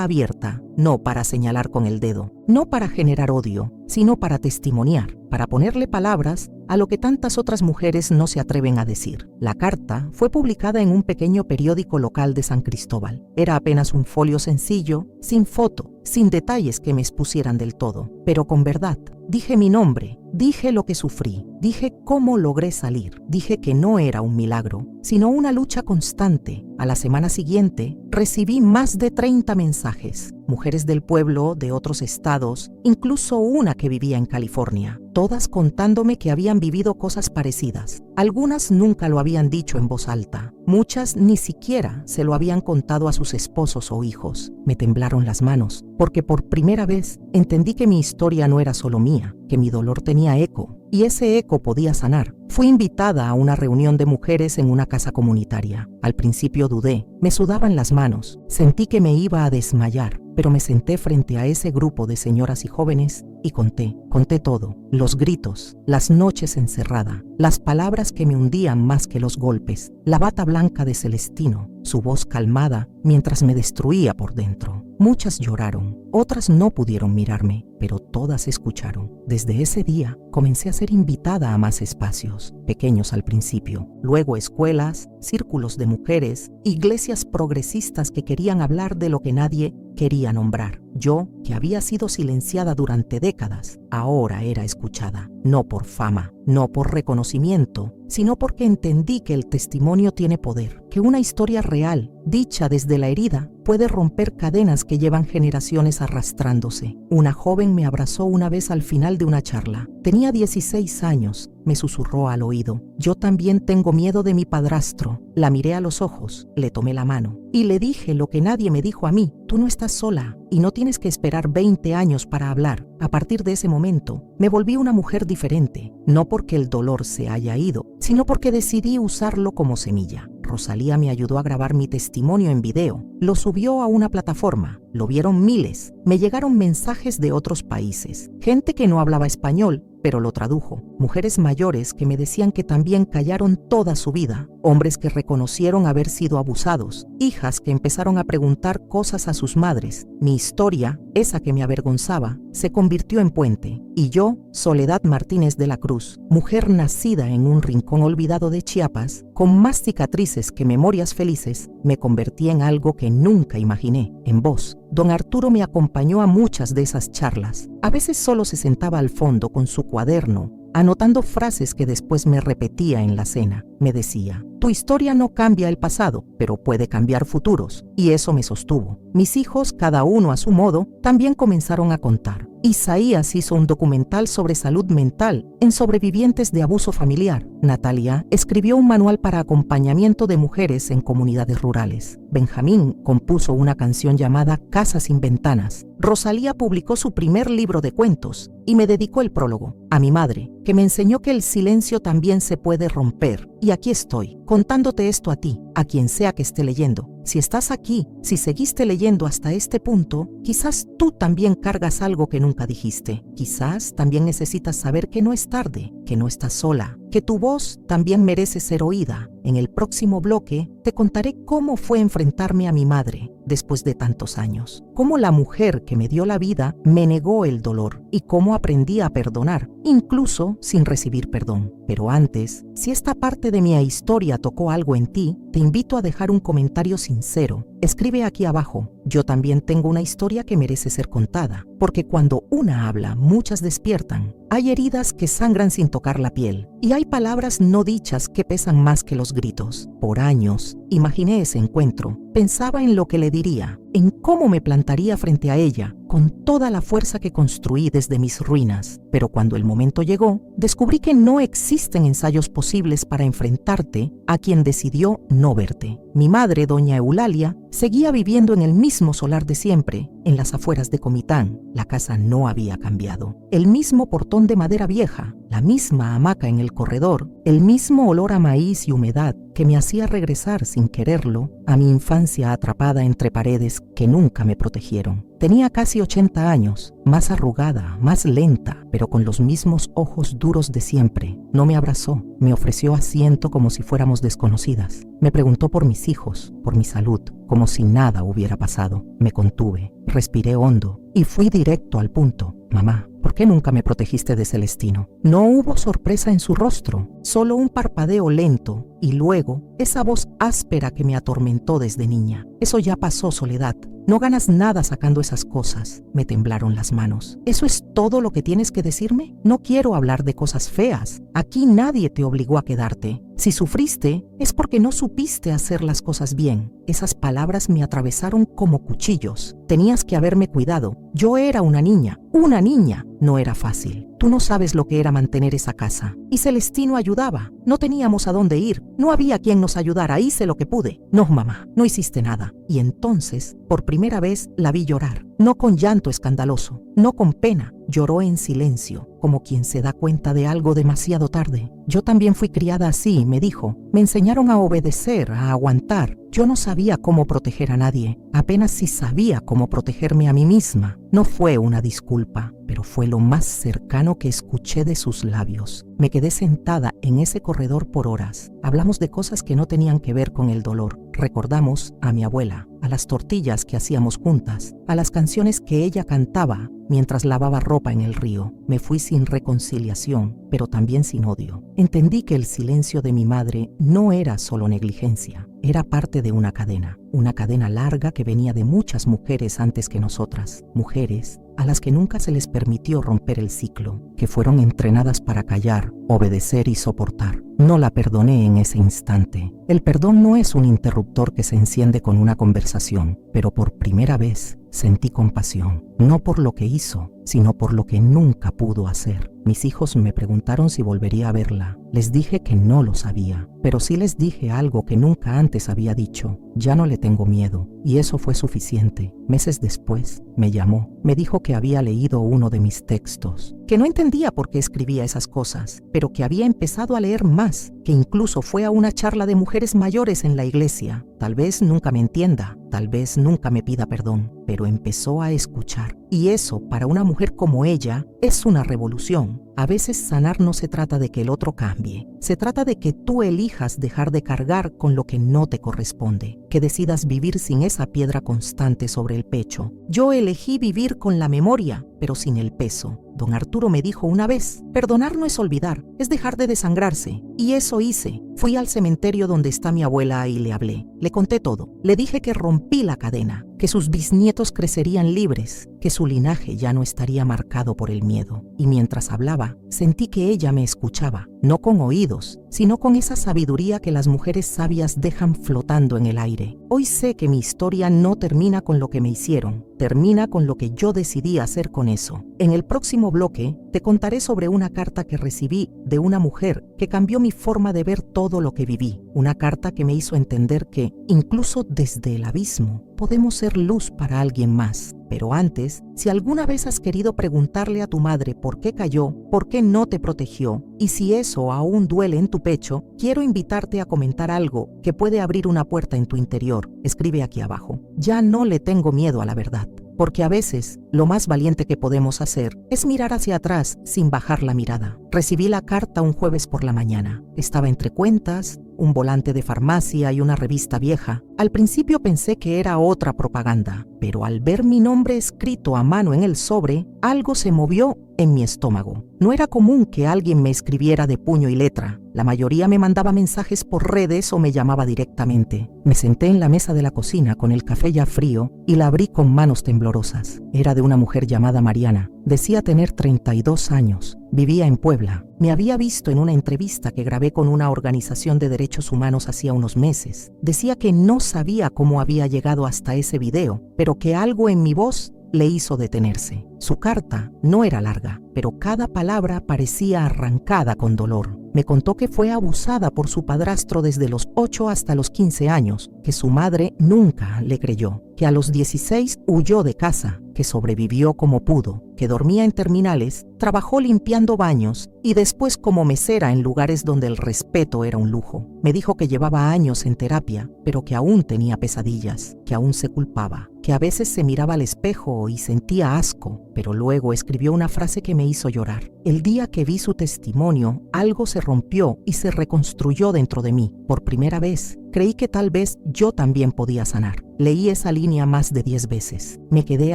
abierta, no para señalar con el dedo, no para generar odio, sino para testimoniar, para ponerle palabras a lo que tantas otras mujeres no se atreven a decir. La carta fue publicada en un pequeño periódico local de San Cristóbal. Era apenas un folio sencillo, sin foto, sin detalles que me expusieran del todo, pero con verdad. Dije mi nombre, dije lo que sufrí, dije cómo logré salir, dije que no era un milagro, sino una lucha constante. A la semana siguiente, recibí más de 30 mensajes, mujeres del pueblo, de otros estados, incluso una que vivía en California, todas contándome que habían vivido cosas parecidas. Algunas nunca lo habían dicho en voz alta, muchas ni siquiera se lo habían contado a sus esposos o hijos. Me temblaron las manos, porque por primera vez entendí que mi historia no era solo mía, que mi dolor tenía eco, y ese eco podía sanar. Fui invitada a una reunión de mujeres en una casa comunitaria. Al principio dudé, me sudaban las manos, sentí que me iba a desmayar, pero me senté frente a ese grupo de señoras y jóvenes y conté todo, los gritos, las noches encerrada, las palabras que me hundían más que los golpes, la bata blanca de Celestino, su voz calmada mientras me destruía por dentro. Muchas lloraron, otras no pudieron mirarme, pero todas escucharon. Desde ese día comencé a ser invitada a más espacios, pequeños al principio, luego escuelas, círculos de mujeres, iglesias progresistas que querían hablar de lo que nadie quería nombrar. Yo, que había sido silenciada durante décadas, ahora era escuchada, no por fama, no por reconocimiento, sino porque entendí que el testimonio tiene poder, que una historia real, dicha desde la herida, puede romper cadenas que llevan generaciones arrastrándose. Una joven me abrazó una vez al final de una charla. Tenía 16 años, me susurró al oído. Yo también tengo miedo de mi padrastro. La miré a los ojos, le tomé la mano y le dije lo que nadie me dijo a mí. Tú no estás sola y no tienes que esperar 20 años para hablar. A partir de ese momento, me volví una mujer diferente, no porque el dolor se haya ido, sino porque decidí usarlo como semilla. Rosalía me ayudó a grabar mi testimonio en video, lo subió a una plataforma, lo vieron miles, me llegaron mensajes de otros países, gente que no hablaba español, pero lo tradujo, mujeres mayores que me decían que también callaron toda su vida, hombres que reconocieron haber sido abusados, hijas que empezaron a preguntar cosas a sus madres. Mi historia, esa que me avergonzaba, se convirtió en puente, y yo, Soledad Martínez de la Cruz, mujer nacida en un rincón olvidado de Chiapas, con más cicatrices que memorias felices, me convertí en algo que nunca imaginé, en voz. Don Arturo me acompañó a muchas de esas charlas. A veces solo se sentaba al fondo con su cuaderno, anotando frases que después me repetía en la cena. Me decía, tu historia no cambia el pasado, pero puede cambiar futuros, y eso me sostuvo. Mis hijos, cada uno a su modo, también comenzaron a contar. Isaías hizo un documental sobre salud mental en sobrevivientes de abuso familiar. Natalia escribió un manual para acompañamiento de mujeres en comunidades rurales. Benjamín compuso una canción llamada Casa sin ventanas. Rosalía publicó su primer libro de cuentos y me dedicó el prólogo. A mi madre, que me enseñó que el silencio también se puede romper. Y aquí estoy, contándote esto a ti, a quien sea que esté leyendo. Si estás aquí, si seguiste leyendo hasta este punto, quizás tú también cargas algo que nunca dijiste. Quizás también necesitas saber que no es tarde, que no estás sola, que tu voz también merece ser oída. En el próximo bloque te contaré cómo fue enfrentarme a mi madre después de tantos años, cómo la mujer que me dio la vida me negó el dolor y cómo aprendí a perdonar, incluso sin recibir perdón. Pero antes, si esta parte de mi historia tocó algo en ti, te invito a dejar un comentario sincero. Escribe aquí abajo, yo también tengo una historia que merece ser contada, porque cuando una habla, muchas despiertan. Hay heridas que sangran sin tocar la piel, y hay palabras no dichas que pesan más que los gritos. Por años, imaginé ese encuentro, pensaba en lo que le diría, en cómo me plantaría frente a ella, con toda la fuerza que construí desde mis ruinas. Pero cuando el momento llegó, descubrí que no existen ensayos posibles para enfrentarte a quien decidió no verte. Mi madre, doña Eulalia, seguía viviendo en el mismo solar de siempre, en las afueras de Comitán. La casa no había cambiado. El mismo portón de madera vieja, la misma hamaca en el corredor, el mismo olor a maíz y humedad que me hacía regresar sin quererlo a mi infancia atrapada entre paredes que nunca me protegieron. Tenía casi 80 años, más arrugada, más lenta, pero con los mismos ojos duros de siempre. No me abrazó, me ofreció asiento como si fuéramos desconocidas. Me preguntó por mis hijos, por mi salud, como si nada hubiera pasado. Me contuve, respiré hondo y fui directo al punto. Mamá, ¿por qué nunca me protegiste de Celestino? No hubo sorpresa en su rostro, solo un parpadeo lento y luego esa voz áspera que me atormentó desde niña. Eso ya pasó, Soledad. No ganas nada sacando esas cosas. Me temblaron las manos. ¿Eso es todo lo que tienes que decirme? No quiero hablar de cosas feas. Aquí nadie te obligó a quedarte. Si sufriste, es porque no supiste hacer las cosas bien. Esas palabras me atravesaron como cuchillos. Tenías que haberme cuidado. Yo era una niña. Una niña. No era fácil. Tú no sabes lo que era mantener esa casa. Y Celestino ayudaba. No teníamos a dónde ir. No había quien nos ayudara. Hice lo que pude. No, mamá, no hiciste nada. Y entonces, por primera vez, la vi llorar. No con llanto escandaloso, no con pena. Lloró en silencio, como quien se da cuenta de algo demasiado tarde. Yo también fui criada así, me dijo. Me enseñaron a obedecer, a aguantar. Yo no sabía cómo proteger a nadie. Apenas sí sabía cómo protegerme a mí misma. No fue una disculpa, pero fue lo más cercano que escuché de sus labios. Me quedé sentada en ese corredor por horas. Hablamos de cosas que no tenían que ver con el dolor. Recordamos a mi abuela, a las tortillas que hacíamos juntas, a las canciones que ella cantaba mientras lavaba ropa en el río. Me fui sin reconciliación, pero también sin odio. Entendí que el silencio de mi madre no era solo negligencia, era parte de una cadena larga que venía de muchas mujeres antes que nosotras, mujeres a las que nunca se les permitió romper el ciclo, que fueron entrenadas para callar, obedecer y soportar. No la perdoné en ese instante. El perdón no es un interruptor que se enciende con una conversación, pero por primera vez sentí compasión, no por lo que hizo, sino por lo que nunca pudo hacer. Mis hijos me preguntaron si volvería a verla. Les dije que no lo sabía, pero sí les dije algo que nunca antes había dicho. Ya no le tengo miedo, y eso fue suficiente. Meses después, me llamó. Me dijo que había leído uno de mis textos, que no entendía por qué escribía esas cosas, pero que había empezado a leer más, que incluso fue a una charla de mujeres mayores en la iglesia. Tal vez nunca me entienda, tal vez nunca me pida perdón, pero empezó a escuchar. Y eso, para una mujer como ella, es una revolución. A veces sanar no se trata de que el otro cambie, se trata de que tú elijas dejar de cargar con lo que no te corresponde, que decidas vivir sin esa piedra constante sobre el pecho. Yo elegí vivir con la memoria, pero sin el peso. Don Arturo me dijo una vez, perdonar no es olvidar, es dejar de desangrarse. Y eso hice. Fui al cementerio donde está mi abuela y le hablé. Le conté todo. Le dije que rompí la cadena, que sus bisnietos crecerían libres, que su linaje ya no estaría marcado por el miedo. Y mientras hablaba, sentí que ella me escuchaba, no con oídos, sino con esa sabiduría que las mujeres sabias dejan flotando en el aire. Hoy sé que mi historia no termina con lo que me hicieron, termina con lo que yo decidí hacer con eso. En el próximo bloque, te contaré sobre una carta que recibí de una mujer que cambió mi forma de ver todo lo que viví. Una carta que me hizo entender que, incluso desde el abismo, podemos ser luz para alguien más. Pero antes, si alguna vez has querido preguntarle a tu madre por qué cayó, por qué no te protegió, y si eso aún duele en tu pecho, quiero invitarte a comentar algo que puede abrir una puerta en tu interior. Escribe aquí abajo. Ya no le tengo miedo a la verdad. Porque a veces, lo más valiente que podemos hacer es mirar hacia atrás sin bajar la mirada. Recibí la carta un jueves por la mañana. Estaba entre cuentas, un volante de farmacia y una revista vieja. Al principio pensé que era otra propaganda, pero al ver mi nombre escrito a mano en el sobre, algo se movió en mi estómago. No era común que alguien me escribiera de puño y letra. La mayoría me mandaba mensajes por redes o me llamaba directamente. Me senté en la mesa de la cocina con el café ya frío y la abrí con manos temblorosas. Era de una mujer llamada Mariana. Decía tener 32 años. Vivía en Puebla. Me había visto en una entrevista que grabé con una organización de derechos humanos hacía unos meses. Decía que no sabía cómo había llegado hasta ese video, pero que algo en mi voz le hizo detenerse. Su carta no era larga, pero cada palabra parecía arrancada con dolor. Me contó que fue abusada por su padrastro desde los 8 hasta los 15 años, que su madre nunca le creyó, que a los 16 huyó de casa, que sobrevivió como pudo, que dormía en terminales, trabajó limpiando baños y después como mesera en lugares donde el respeto era un lujo. Me dijo que llevaba años en terapia, pero que aún tenía pesadillas, que aún se culpaba, que a veces se miraba al espejo y sentía asco, pero luego escribió una frase que me hizo llorar. El día que vi su testimonio, algo se rompió y se reconstruyó dentro de mí. Por primera vez, creí que tal vez yo también podía sanar. Leí esa línea más de 10 veces. Me quedé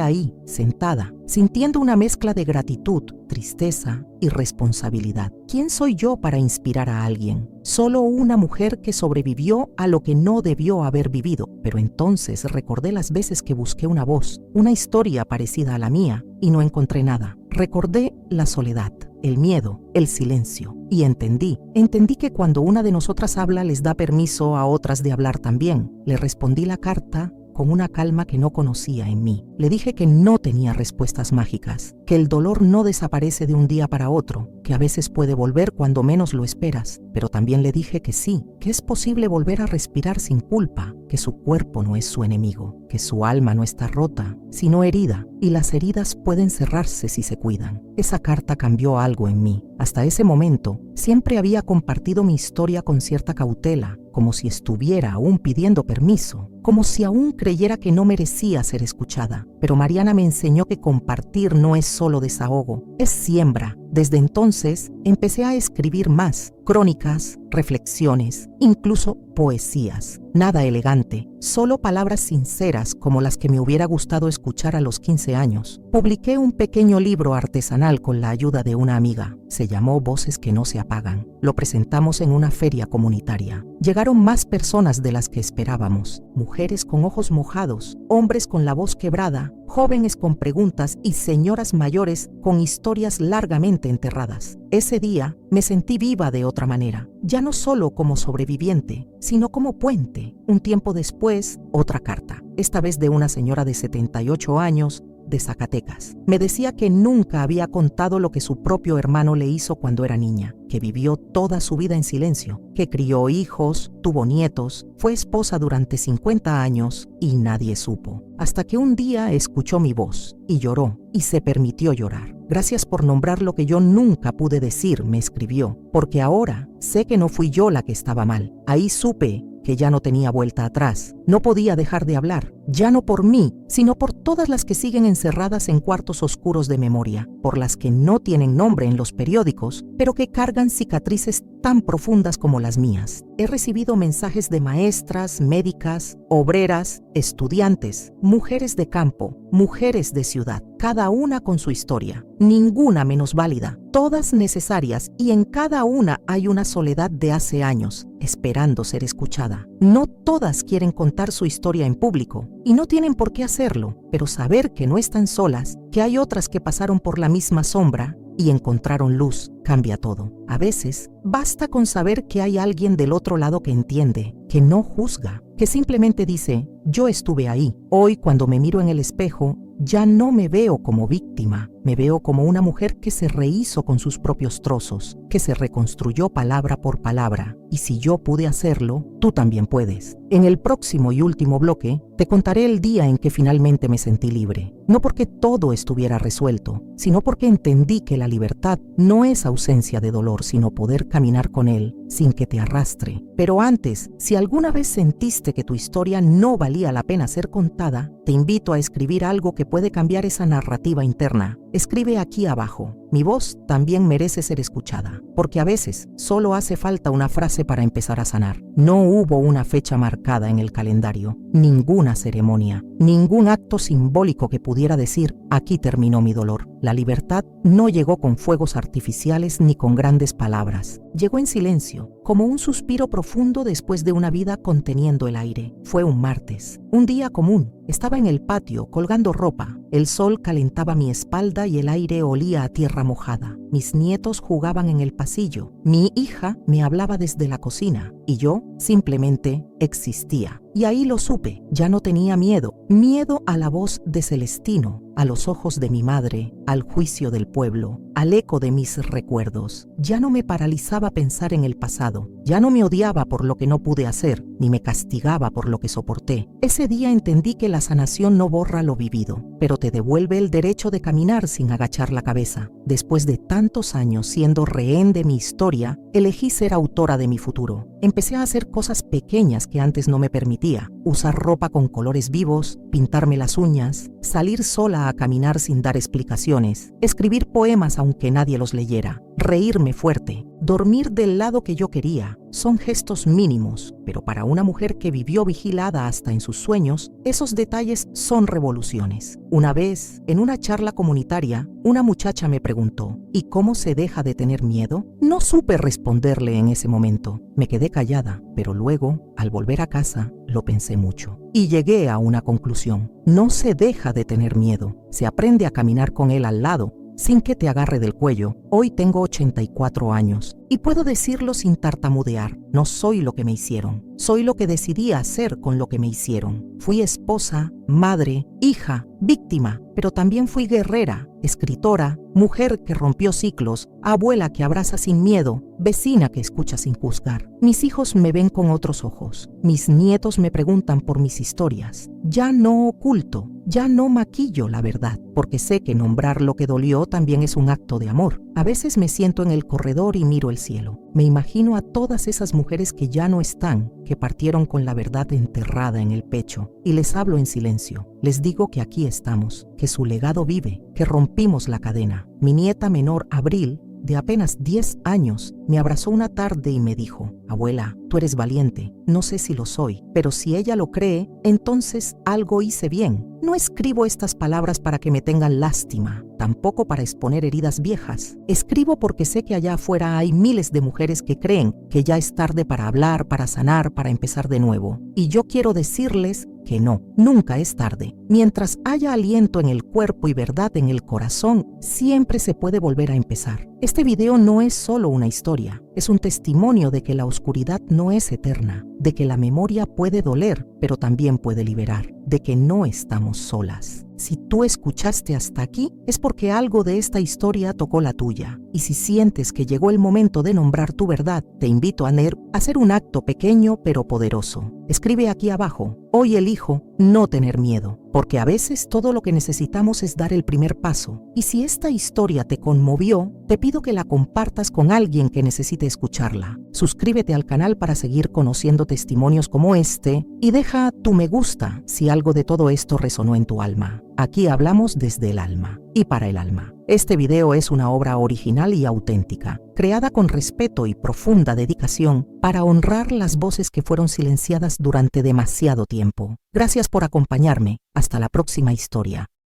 ahí, sentada, sintiendo una mezcla de gratitud, tristeza y responsabilidad. ¿Quién soy yo para inspirar a alguien? Solo una mujer que sobrevivió a lo que no debió haber vivido. Pero entonces recordé las veces que busqué una voz, una historia parecida a la mía, y no encontré nada. Recordé la soledad, el miedo, el silencio. Y entendí que cuando una de nosotras habla les da permiso a otras de hablar también. Le respondí la carta con una calma que no conocía en mí. Le dije que no tenía respuestas mágicas, que el dolor no desaparece de un día para otro, que a veces puede volver cuando menos lo esperas, pero también le dije que sí, que es posible volver a respirar sin culpa, que su cuerpo no es su enemigo, que su alma no está rota, sino herida, y las heridas pueden cerrarse si se cuidan. Esa carta cambió algo en mí. Hasta ese momento, siempre había compartido mi historia con cierta cautela, como si estuviera aún pidiendo permiso, como si aún creyera que no merecía ser escuchada. Pero Mariana me enseñó que compartir no es solo desahogo, es siembra. Desde entonces, empecé a escribir más, crónicas, reflexiones, incluso poesías. Nada elegante, solo palabras sinceras como las que me hubiera gustado escuchar a los 15 años. Publiqué un pequeño libro artesanal con la ayuda de una amiga. Se llamó Voces que no se apagan. Lo presentamos en una feria comunitaria. Llegaron más personas de las que esperábamos. Mujeres con ojos mojados, hombres con la voz quebrada, jóvenes con preguntas y señoras mayores con historias largamente enterradas. Ese día me sentí viva de otra manera, ya no solo como sobreviviente, sino como puente. Un tiempo después, otra carta, esta vez de una señora de 78 años, de Zacatecas. Me decía que nunca había contado lo que su propio hermano le hizo cuando era niña, que vivió toda su vida en silencio, que crió hijos, tuvo nietos, fue esposa durante 50 años y nadie supo. Hasta que un día escuchó mi voz y lloró y se permitió llorar. Gracias por nombrar lo que yo nunca pude decir, me escribió, porque ahora sé que no fui yo la que estaba mal. Ahí supe que ya no tenía vuelta atrás. No podía dejar de hablar, ya no por mí, sino por todas las que siguen encerradas en cuartos oscuros de memoria, por las que no tienen nombre en los periódicos, pero que cargan cicatrices tan profundas como las mías. He recibido mensajes de maestras, médicas, obreras, estudiantes, mujeres de campo, mujeres de ciudad, cada una con su historia, ninguna menos válida, todas necesarias, y en cada una hay una soledad de hace años, esperando ser escuchada. No todas quieren contar su historia en público, y no tienen por qué hacerlo, pero saber que no están solas, que hay otras que pasaron por la misma sombra y encontraron luz, cambia todo. A veces, basta con saber que hay alguien del otro lado que entiende, que no juzga, que simplemente dice, yo estuve ahí. Hoy, cuando me miro en el espejo, ya no me veo como víctima, me veo como una mujer que se rehizo con sus propios trozos, que se reconstruyó palabra por palabra. Y si yo pude hacerlo, tú también puedes. En el próximo y último bloque, te contaré el día en que finalmente me sentí libre. No porque todo estuviera resuelto, sino porque entendí que la libertad no es ausencia de dolor, sino poder caminar con él sin que te arrastre. Pero antes, si alguna vez sentiste que tu historia no valía la pena ser contada, te invito a escribir algo que puede cambiar esa narrativa interna. Escribe aquí abajo: mi voz también merece ser escuchada, porque a veces solo hace falta una frase para empezar a sanar. No hubo una fecha marcada en el calendario, ninguna ceremonia, ningún acto simbólico que pudiera decir, aquí terminó mi dolor. La libertad no llegó con fuegos artificiales ni con grandes palabras. Llegó en silencio, como un suspiro profundo después de una vida conteniendo el aire. Fue un martes, un día común. Estaba en el patio colgando ropa. El sol calentaba mi espalda y el aire olía a tierra mojada. Mis nietos jugaban en el pasillo. Mi hija me hablaba desde la cocina y yo simplemente existía. Y ahí lo supe. Ya no tenía miedo. Miedo a la voz de Celestino, a los ojos de mi madre, al juicio del pueblo, al eco de mis recuerdos. Ya no me paralizaba pensar en el pasado. Ya no me odiaba por lo que no pude hacer, ni me castigaba por lo que soporté. Ese día entendí que la sanación no borra lo vivido, pero te devuelve el derecho de caminar sin agachar la cabeza. Después de tantos años siendo rehén de mi historia, elegí ser autora de mi futuro. Empecé a hacer cosas pequeñas que antes no me permitía. Usar ropa con colores vivos, pintarme las uñas, salir sola a caminar sin dar explicaciones, escribir poemas aunque nadie los leyera, reírme fuerte, dormir del lado que yo quería. Son gestos mínimos, pero para una mujer que vivió vigilada hasta en sus sueños, esos detalles son revoluciones. Una vez, en una charla comunitaria, una muchacha me preguntó, ¿y cómo se deja de tener miedo? No supe responderle en ese momento. Me quedé callada, pero luego, al volver a casa, lo pensé mucho. Y llegué a una conclusión. No se deja de tener miedo, se aprende a caminar con él al lado, sin que te agarre del cuello. Hoy tengo 84 años y puedo decirlo sin tartamudear. No soy lo que me hicieron, soy lo que decidí hacer con lo que me hicieron. Fui esposa, madre, hija, víctima, pero también fui guerrera, escritora, mujer que rompió ciclos, abuela que abraza sin miedo, vecina que escucha sin juzgar. Mis hijos me ven con otros ojos, mis nietos me preguntan por mis historias. Ya no oculto, ya no maquillo la verdad, porque sé que nombrar lo que dolió también es un acto de amor. A veces me siento en el corredor y miro el cielo. Me imagino a todas esas mujeres que ya no están, que partieron con la verdad enterrada en el pecho, y les hablo en silencio. Les digo que aquí estamos, que su legado vive, que rompimos la cadena. Mi nieta menor, Abril, de apenas 10 años, me abrazó una tarde y me dijo, abuela, tú eres valiente, no sé si lo soy, pero si ella lo cree, entonces algo hice bien. No escribo estas palabras para que me tengan lástima, tampoco para exponer heridas viejas. Escribo porque sé que allá afuera hay miles de mujeres que creen que ya es tarde para hablar, para sanar, para empezar de nuevo. Y yo quiero decirles que no, nunca es tarde. Mientras haya aliento en el cuerpo y verdad en el corazón, siempre se puede volver a empezar. Este video no es solo una historia, es un testimonio de que la oscuridad no es eterna, de que la memoria puede doler, pero también puede liberar, de que no estamos solas. Si tú escuchaste hasta aquí, es porque algo de esta historia tocó la tuya. Y si sientes que llegó el momento de nombrar tu verdad, te invito a hacer un acto pequeño pero poderoso. Escribe aquí abajo, hoy elijo no tener miedo, porque a veces todo lo que necesitamos es dar el primer paso. Y si esta historia te conmovió, te pido que la compartas con alguien que necesite escucharla. Suscríbete al canal para seguir conociendo testimonios como este y deja tu me gusta si algo de todo esto resonó en tu alma. Aquí hablamos desde el alma y para el alma. Este video es una obra original y auténtica, creada con respeto y profunda dedicación para honrar las voces que fueron silenciadas durante demasiado tiempo. Gracias por acompañarme. Hasta la próxima historia.